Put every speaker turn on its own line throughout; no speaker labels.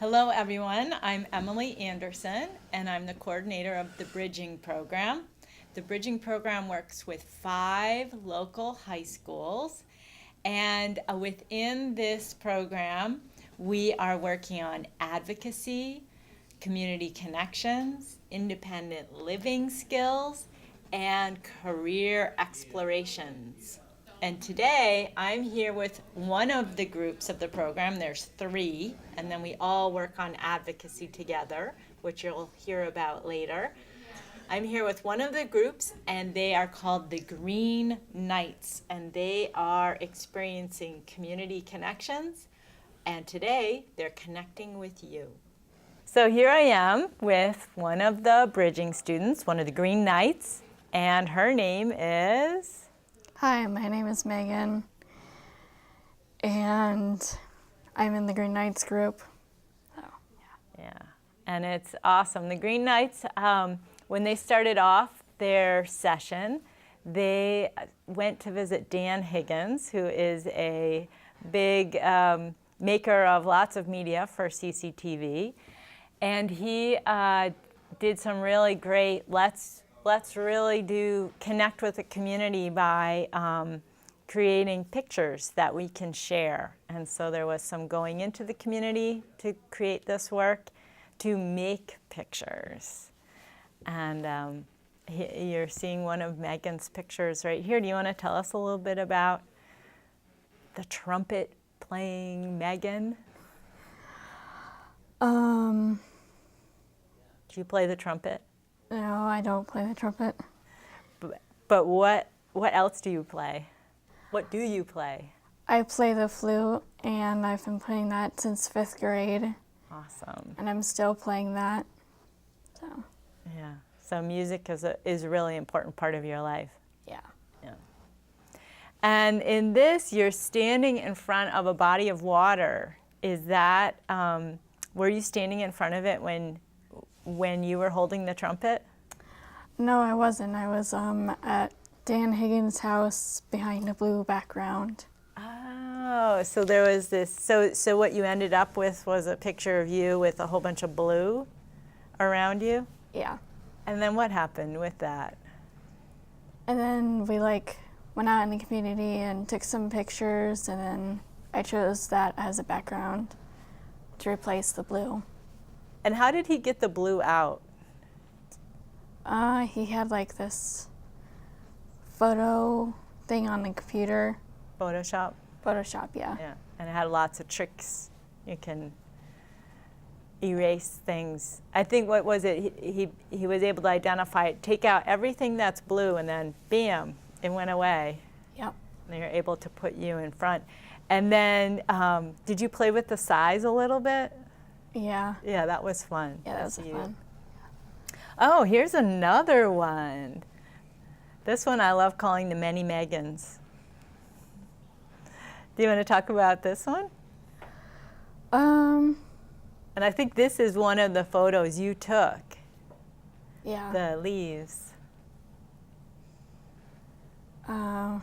Hello, everyone. I'm Emily Anderson, and I'm the coordinator of the Bridging Program. The Bridging Program works with 5 local high schools, and within this program, we are working on advocacy, community connections, independent living skills, and career explorations. And today I'm here with one of the groups of the program. There's 3, and then we all work on advocacy together, which you'll hear about later. I'm here with one of the groups, and they are called the Green Knights, and they are experiencing community connections, and today they're connecting with you. So here I am with one of the bridging students, one of the Green Knights, and her name is...
Hi, my name is Megan, and I'm in the Green Knights group. So,
Yeah, and it's awesome. The Green Knights, when they started off their session, they went to visit Dan Higgins, who is a big maker of lots of media for CCTV, and he did some really great let's really connect with the community by creating pictures that we can share. And so there was some going into the community to create this work, to make pictures. And you're seeing one of Megan's pictures right here. Do you want to tell us a little bit about the trumpet playing Megan? Do you play the trumpet?
No, I don't play the trumpet.
But what else do you play? What do you play?
I play the flute, and I've been playing that since 5th grade.
Awesome.
And I'm still playing that. So,
Yeah. So music is a really important part of your life.
yeah.
Yeah. And in this, you're standing in front of a body of water. Is that, were you standing in front of it when you were holding the trumpet?
No, I wasn't. I was at Dan Higgins' house behind a blue background.
Oh, so there was this, so what you ended up with was a picture of you with a whole bunch of blue around you?
Yeah.
And then what happened with that?
And then we went out in the community and took some pictures, and then I chose that as a background to replace the blue.
And how did he get the blue out?
He had this photo thing on the computer.
Photoshop?
Photoshop, yeah.
Yeah, and it had lots of tricks. You can erase things. I think, what was it? He was able to identify it, take out everything that's blue, and then bam, it went away.
Yep.
And they were able to put you in front. And then, did you play with the size a little bit?
Yeah.
Yeah, that was fun.
Yeah, that was fun.
Oh, here's another one. This one I love calling the Many Megans. Do you want to talk about this one? And I think this is one of the photos you took.
Yeah.
The leaves.
Yeah,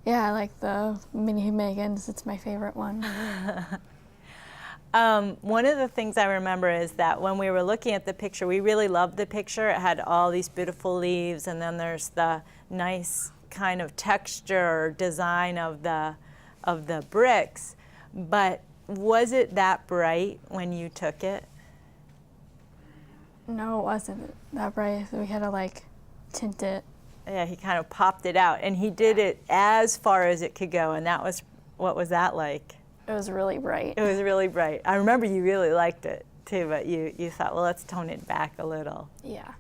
I like the Mini Megans. It's my favorite one.
One of the things I remember is that when we were looking at the picture, we really loved the picture. It had all these beautiful leaves, and then there's the nice kind of texture or design of the bricks. But was it that bright when you took it?
No, it wasn't that bright. We had to tint it.
Yeah, he kind of popped it out, and he did it as far as it could go, and that was, what was that like?
It was really bright.
It was really bright. I remember you really liked it too, but you thought, well, let's tone it back a little.
Yeah.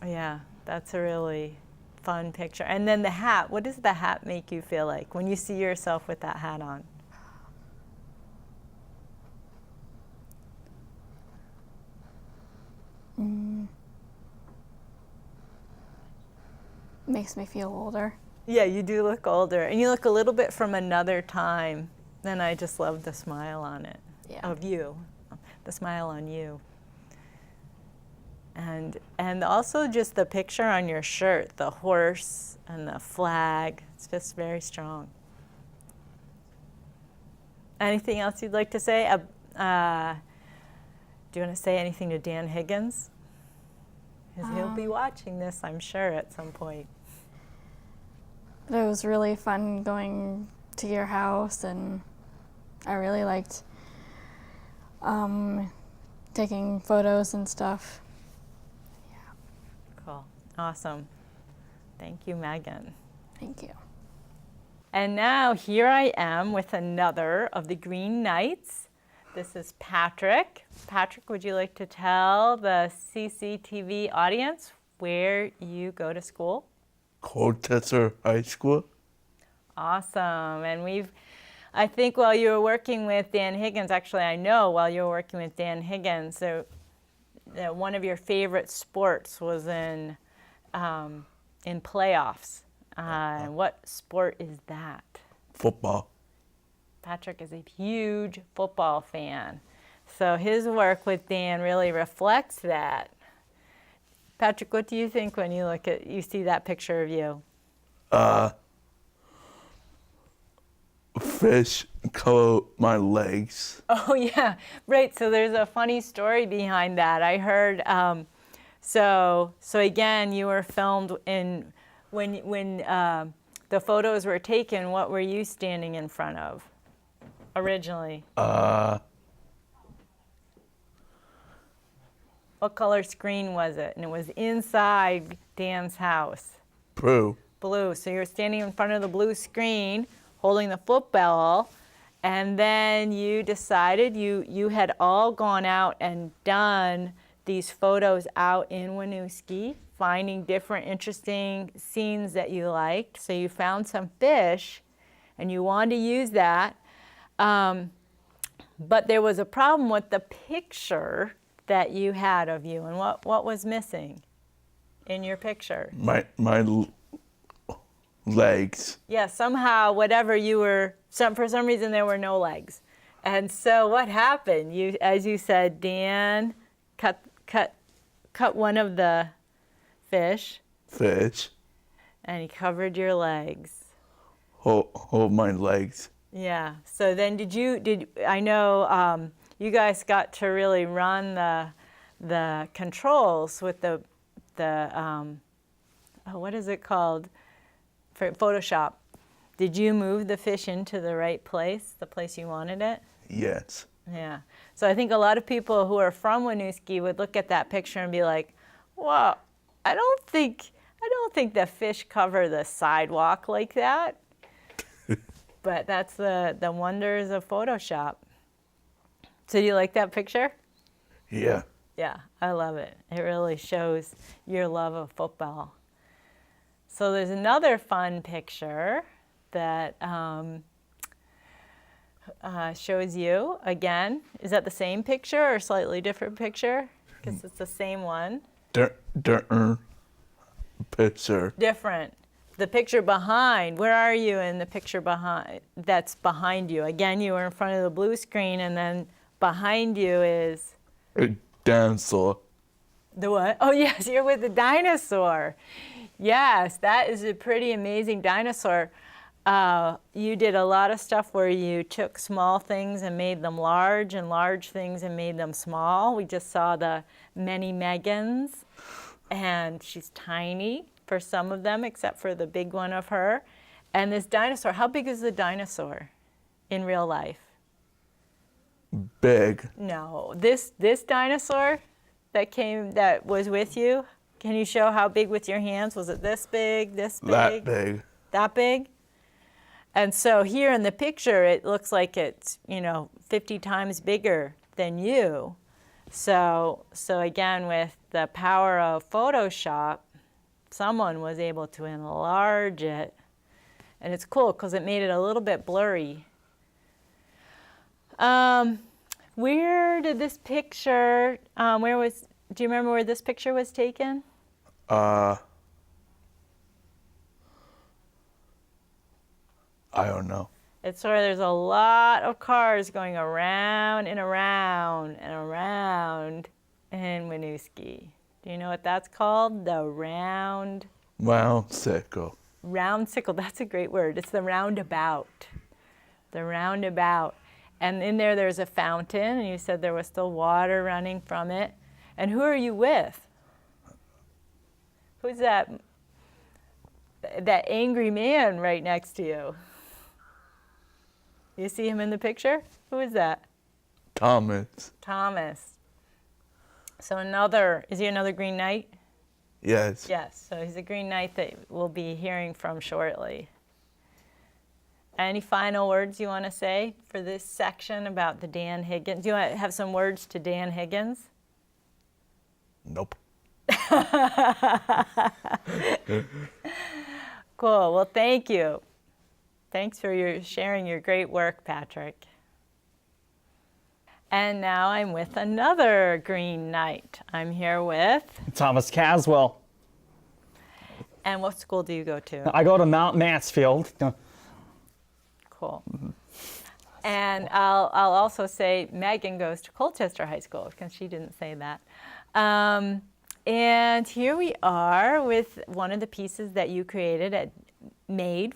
Yeah, that's a really fun picture. And then the hat, what does the hat make you feel like when you see yourself with that hat on?
Makes me feel older.
Yeah, you do look older, and you look a little bit from another time. And I just love the smile on it, of you, the smile on you. And also just the picture on your shirt, the horse and the flag, it's just very strong. Anything else you'd like to say? Do you want to say anything to Dan Higgins? Because he'll be watching this, I'm sure, at some point.
It was really fun going to your house, and I really liked taking photos and stuff.
Cool. Awesome. Thank you, Megan.
Thank you.
And now here I am with another of the Green Knights. This is Patrick. Patrick, would you like to tell the CCTV audience where you go to school?
Colchester High School.
Awesome. And I think while you were working with Dan Higgins, actually I know while you were working with Dan Higgins, so that one of your favorite sports was in playoffs. What sport is that?
Football.
Patrick is a huge football fan. So his work with Dan really reflects that. Patrick, what do you think when you see that picture of you?
Fish cover my legs.
Oh yeah, right. So there's a funny story behind that. I heard. So again, you were filmed when the photos were taken. What were you standing in front of originally? What color screen was it? And it was inside Dan's house.
Blue.
Blue. So you're standing in front of the blue screen, holding the football, and then you decided you had all gone out and done these photos out in Winooski, finding different interesting scenes that you liked. So you found some fish, and you wanted to use that, but there was a problem with the picture that you had of you, and what was missing in your picture?
My legs.
Yeah, somehow, whatever you were, for some reason there were no legs. And so what happened? As you said, Dan cut one of the fish.
Fish.
And he covered your legs.
Hold my legs.
Yeah. So then I know you guys got to really run the controls with the what is it called? For Photoshop. Did you move the fish into the right place, the place you wanted it?
Yes.
Yeah. So I think a lot of people who are from Winooski would look at that picture and be like, "Well, I don't think the fish cover the sidewalk like that." But that's the wonders of Photoshop. So do you like that picture?
Yeah.
Yeah, I love it. It really shows your love of football. So there's another fun picture that shows you again. Is that the same picture or a slightly different picture? Because it's the same one.
Different picture.
Different. The picture behind, where are you in the picture behind? That's behind you. Again, you were in front of the blue screen, and then behind you is?
A dinosaur.
The what? Oh yes, you're with the dinosaur. Yes, that is a pretty amazing dinosaur. You did a lot of stuff where you took small things and made them large, and large things and made them small. We just saw the many Megans, and she's tiny for some of them, except for the big one of her. And this dinosaur, how big is the dinosaur in real life?
Big.
No, this dinosaur that was with you, can you show how big with your hands? Was it this big, this big?
That big.
That big? And so here in the picture, it looks like it's, 50 times bigger than you. So again, with the power of Photoshop, someone was able to enlarge it. And it's cool because it made it a little bit blurry. Where did this picture, do you remember where this picture was taken?
I don't know.
It's where there's a lot of cars going around and around and around in Winooski. Do you know what that's called? The round
Circle.
Round sickle, that's a great word. It's the roundabout. The roundabout. And in there's a fountain, and you said there was still water running from it. And who are you with? Who's that angry man right next to you? You see him in the picture? Who is that?
Thomas.
Thomas. So is he another Green Knight?
Yes.
Yes, so he's a Green Knight that we'll be hearing from shortly. Any final words you want to say for this section about the Dan Higgins? Do you want to have some words to Dan Higgins?
Nope.
Cool, well, thank you. Thanks for sharing your great work, Patrick. And now I'm with another Green Knight. I'm here with...
Thomas Caswell.
And what school do you go to?
I go to Mount Mansfield.
Cool. And I'll also say Megan goes to Colchester High School, because she didn't say that. And here we are with one of the pieces that you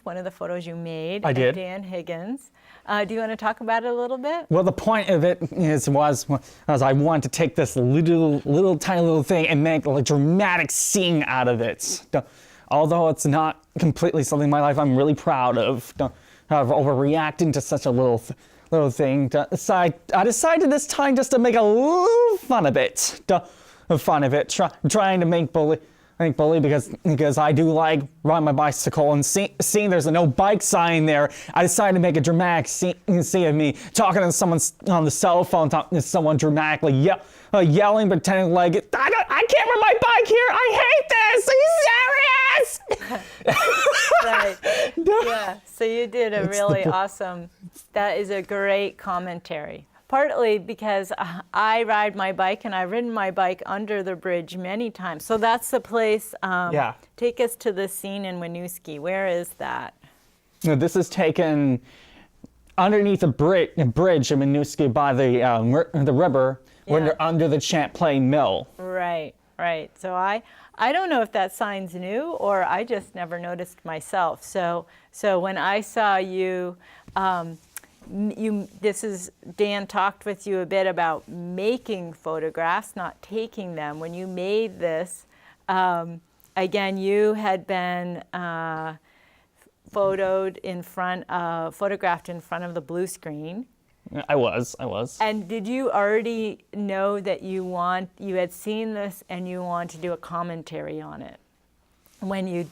one of the photos you made.
I did.
Of Dan Higgins. Do you want to talk about it a little bit?
Well, the point of it was I wanted to take this little tiny little thing and make a dramatic scene out of it. Although it's not completely something in my life I'm really proud of overreacting to such a little thing. I decided this time just to make a little fun of it. Trying to make bully because I do like riding my bicycle and seeing there's a no bike sign there. I decided to make a dramatic scene of me talking to someone on the cell phone, talking to someone dramatically yelling, pretending like I can't ride my bike here. I hate this. Are you serious?
Right. Yeah. So you did a really awesome. That is a great commentary. Partly because I ride my bike, and I've ridden my bike under the bridge many times. So that's the place.
Yeah.
Take us to the scene in Winooski. Where is that?
This is taken underneath a bridge in Winooski by the river when
Yeah.
they're under the Champlain Mill.
Right. So I don't know if that sign's new, or I just never noticed myself. So when I saw you. Dan talked with you a bit about making photographs, not taking them. When you made this, again, you had been photographed in front of the blue screen.
I was.
And did you already know that you had seen this and you want to do a commentary on it when you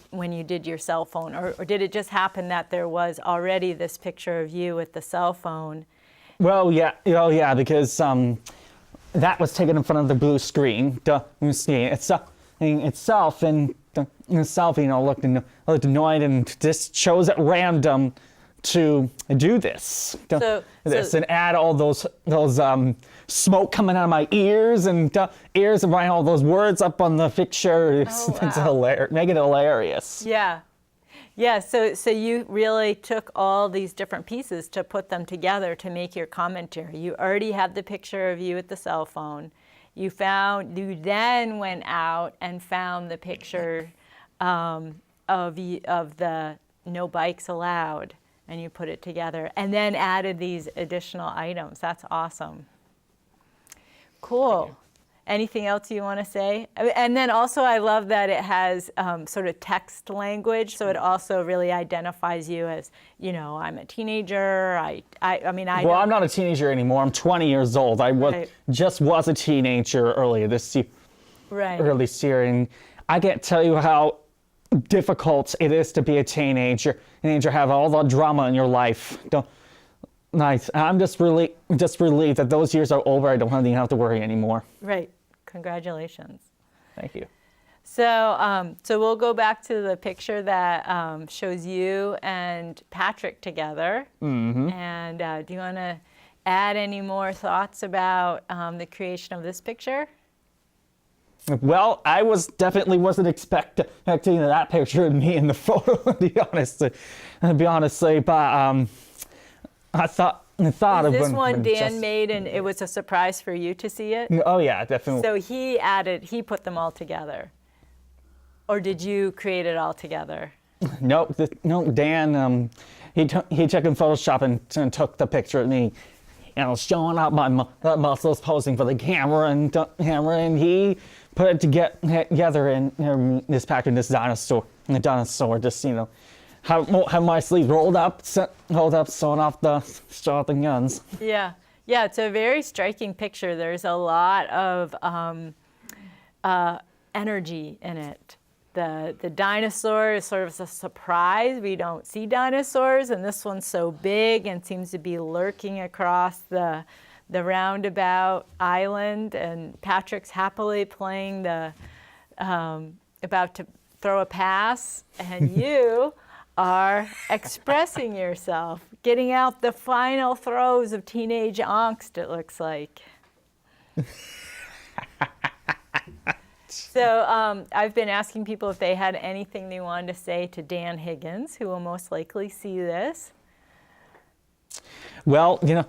did your cell phone, or did it just happen that there was already this picture of you with the cell phone?
Well, yeah, because that was taken in front of the blue screen. Itself, looked annoyed and just chose at random to do this. And add all those smoke coming out of my ears and writing all those words up on the picture. It's hilarious. Make it hilarious.
Yeah. So you really took all these different pieces to put them together to make your commentary. You already had the picture of you with the cell phone. You then went out and found the picture of the no bikes allowed. And you put it together and then added these additional items. That's awesome. Cool. Anything else you want to say? And then also I love that it has sort of text language, so it also really identifies you as, I'm a teenager.
I'm not a teenager anymore. I'm 20 years old. I just was a teenager earlier this year.
Right.
Early this year, and I can't tell you how difficult it is to be a teenager. Have all the drama in your life. Nice. I'm just relieved that those years are over. I don't even have to worry anymore.
Right. Congratulations.
Thank you.
So we'll go back to the picture that shows you and Patrick together. Mm-hmm. And do you want to add any more thoughts about the creation of this picture?
Well, I definitely wasn't expecting that picture of me in the photo, to be honest. But I thought of
this one Dan made, and it was a surprise for you to see it?
Oh yeah, definitely.
So he put them all together, or did you create it all together?
No, Dan. He took in Photoshop and took the picture of me. showing up my muscles, posing for the camera, and he put it together in this pack of this dinosaur, just have my sleeves rolled up, showing off the guns.
Yeah, yeah, it's a very striking picture. There's a lot of energy in it. The dinosaur is sort of a surprise. We don't see dinosaurs, and this one's so big and seems to be lurking across the roundabout island. And Patrick's happily playing about to throw a pass, and you are expressing yourself, getting out the final throes of teenage angst, it looks like. So I've been asking people if they had anything they wanted to say to Dan Higgins, who will most likely see this.
Well, it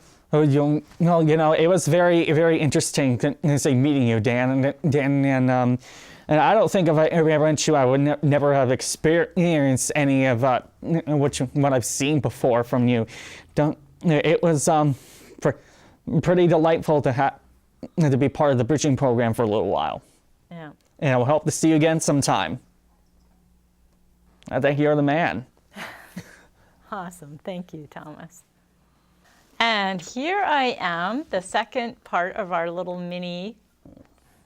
was very, very interesting meeting you, Dan, and I don't think if I ever met you, I would never have experienced any of what I've seen before from you. It was pretty delightful to be part of the bridging program for a little while.
Yeah.
And I will hope to see you again sometime. I think you're the man.
Awesome. Thank you, Thomas. And here I am, the second part of our little mini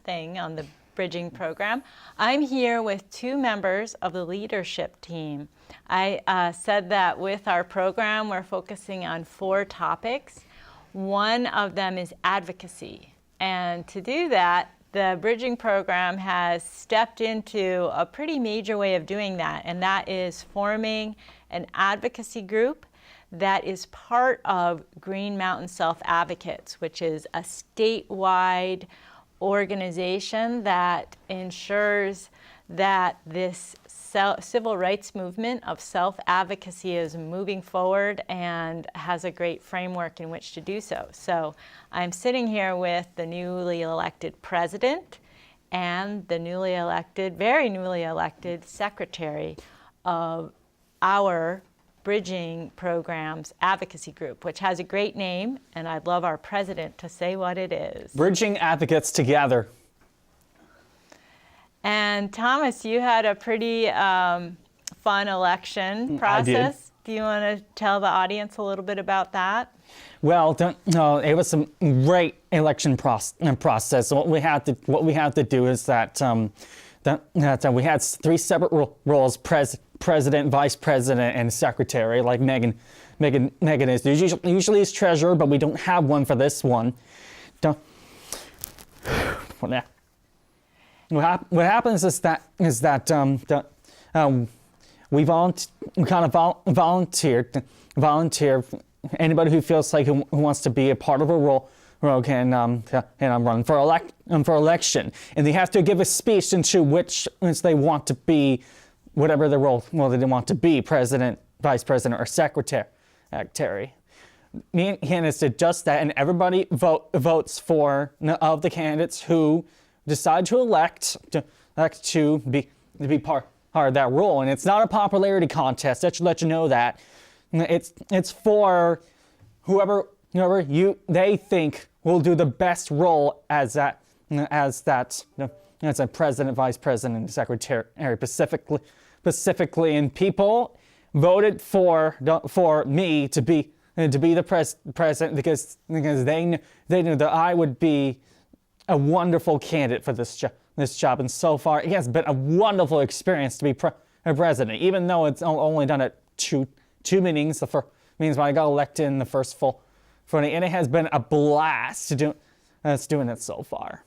thing on the bridging program. I'm here with two members of the leadership team. I said that with our program, we're focusing on 4 topics. One of them is advocacy. And to do that, the bridging program has stepped into a pretty major way of doing that, and that is forming an advocacy group that is part of Green Mountain Self-Advocates, which is a statewide organization that ensures that this civil rights movement of self-advocacy is moving forward and has a great framework in which to do so. So I'm sitting here with the newly elected president and the very newly elected secretary of our Bridging Programs Advocacy Group, which has a great name, and I'd love our president to say what it is.
Bridging Advocates Together.
And Thomas, you had a pretty fun election process.
I did.
Do you want to tell the audience a little bit about that?
Well, it was some great election process. What we had to do is that we had 3 separate roles: president, vice president, and secretary, like Megan is. Usually is treasurer, but we don't have one for this one. What happens is that we kind of volunteer. Anybody who feels like who wants to be a part of a role can run for election, and they have to give a speech into which they want to be, whatever the role they want to be: president, vice president, or secretary. Me and Candace did just that, and everybody votes for of the candidates who decide to elect to be part of that role. And it's not a popularity contest. That should let you know that. It's for whoever they think will do the best role as a president, vice president, and secretary specifically. And people voted for me to be the president because they knew that I would be a wonderful candidate for this job, and so far it has been a wonderful experience to be president, even though it's only done at two meetings. The first means when I got elected in the first full meeting, and it has been a blast doing it so far.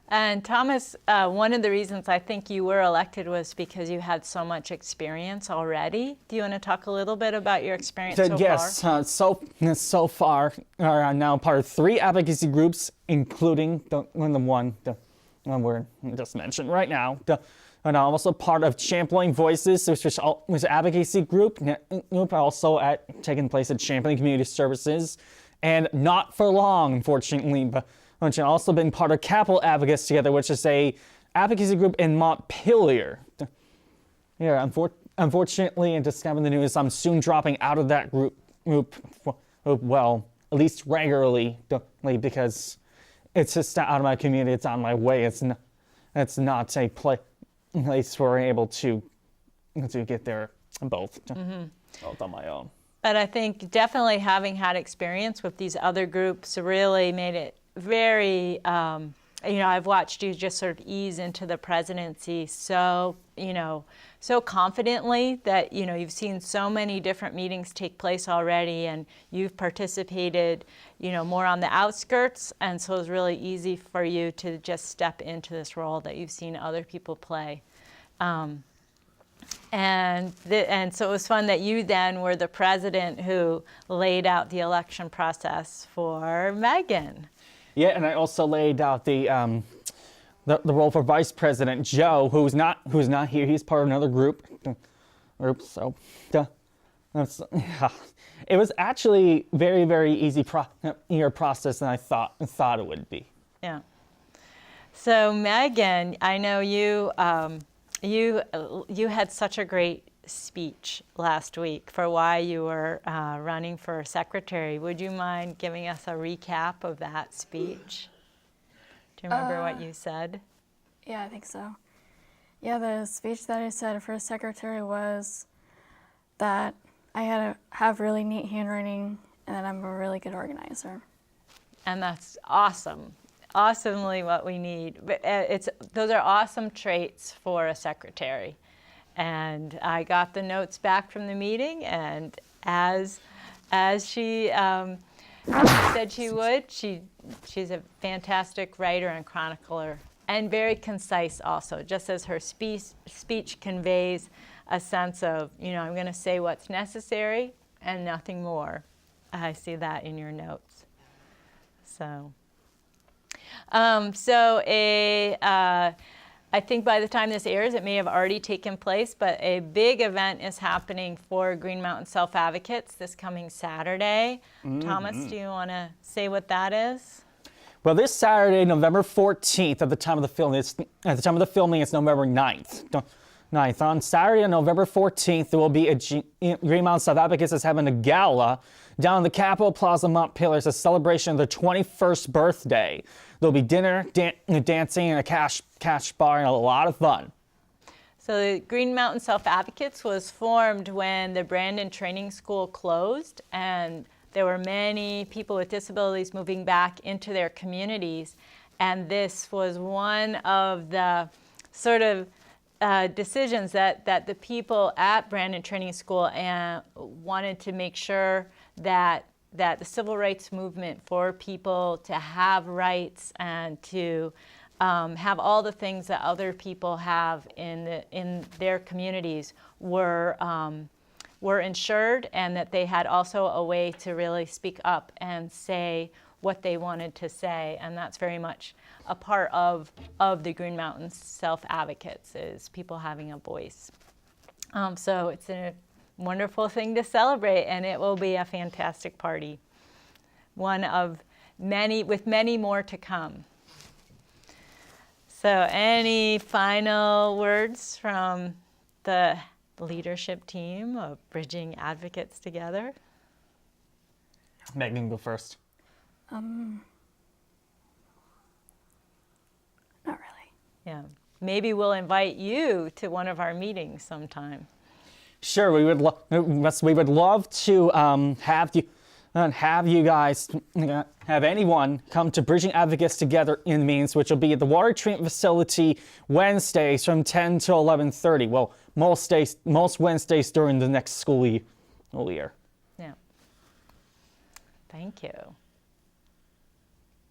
And Thomas, one of the reasons I think you were elected was because you had so much experience already. Do you want to talk a little bit about your experience so far?
Yes, so far I'm now part of 3 advocacy groups, including the one we're just mentioned right now. And I'm also part of Championing Voices, which is an advocacy group. Also taking place at Championing Community Services, and not for long, unfortunately, but I've also been part of Capital Advocates Together, which is a advocacy group in Montpelier. Yeah, unfortunately, and discovering the news, I'm soon dropping out of that group. Well, at least regularly, because it's just out of my community. It's on my way. It's not a place where I'm able to get there both on my own.
But I think definitely having had experience with these other groups really made it very, I've watched you just sort of ease into the presidency so confidently that, you've seen so many different meetings take place already, and you've participated, more on the outskirts. And so it was really easy for you to just step into this role that you've seen other people play. And so it was fun that you then were the president who laid out the election process for Megan.
Yeah, and I also laid out the role for Vice President Joe, who's not here. He's part of another group. So, it was actually very, very easy process than I thought it would be.
Yeah. So Megan, I know you had such a great speech last week for why you were running for secretary. Would you mind giving us a recap of that speech? Do you remember what you said?
Yeah, I think so. Yeah, the speech that I said for secretary was that I had to have really neat handwriting and that I'm a really good organizer.
And that's awesome. Awesomely what we need. But those are awesome traits for a secretary. And I got the notes back from the meeting, and as she said she would, she's a fantastic writer and chronicler, and very concise also, just as her speech conveys a sense of, I'm going to say what's necessary and nothing more. I see that in your notes. I think by the time this airs, it may have already taken place, but a big event is happening for Green Mountain Self-Advocates this coming Saturday. Thomas, do you want to say what that is?
Well, this Saturday, November 14th, at the time of the filming, it's November 9th. On Saturday, November 14th, there will be Green Mountain Self-Advocates is having a gala down in the Capitol Plaza, Montpelier. It's a celebration of their 21st birthday. There'll be dinner, dancing, and a cash bar, and a lot of fun.
So the Green Mountain Self-Advocates was formed when the Brandon Training School closed, and there were many people with disabilities moving back into their communities. And this was one of the sort of decisions that the people at Brandon Training School wanted to make sure that the civil rights movement for people to have rights and to have all the things that other people have in their communities were ensured, and that they had also a way to really speak up and say what they wanted to say. And that's very much a part of the Green Mountain Self-Advocates, is people having a voice. So it's a wonderful thing to celebrate, and it will be a fantastic party. One of many, with many more to come. So any final words from the leadership team of Bridging Advocates Together?
Megan, go first.
Not really.
Yeah. Maybe we'll invite you to one of our meetings sometime.
Sure, we would love to have you guys, have anyone come to Bridging Advocates Together in meetings, which will be at the water treatment facility Wednesdays from 10 to 11:30. Well, most Wednesdays during the next school year.
Yeah. Thank you.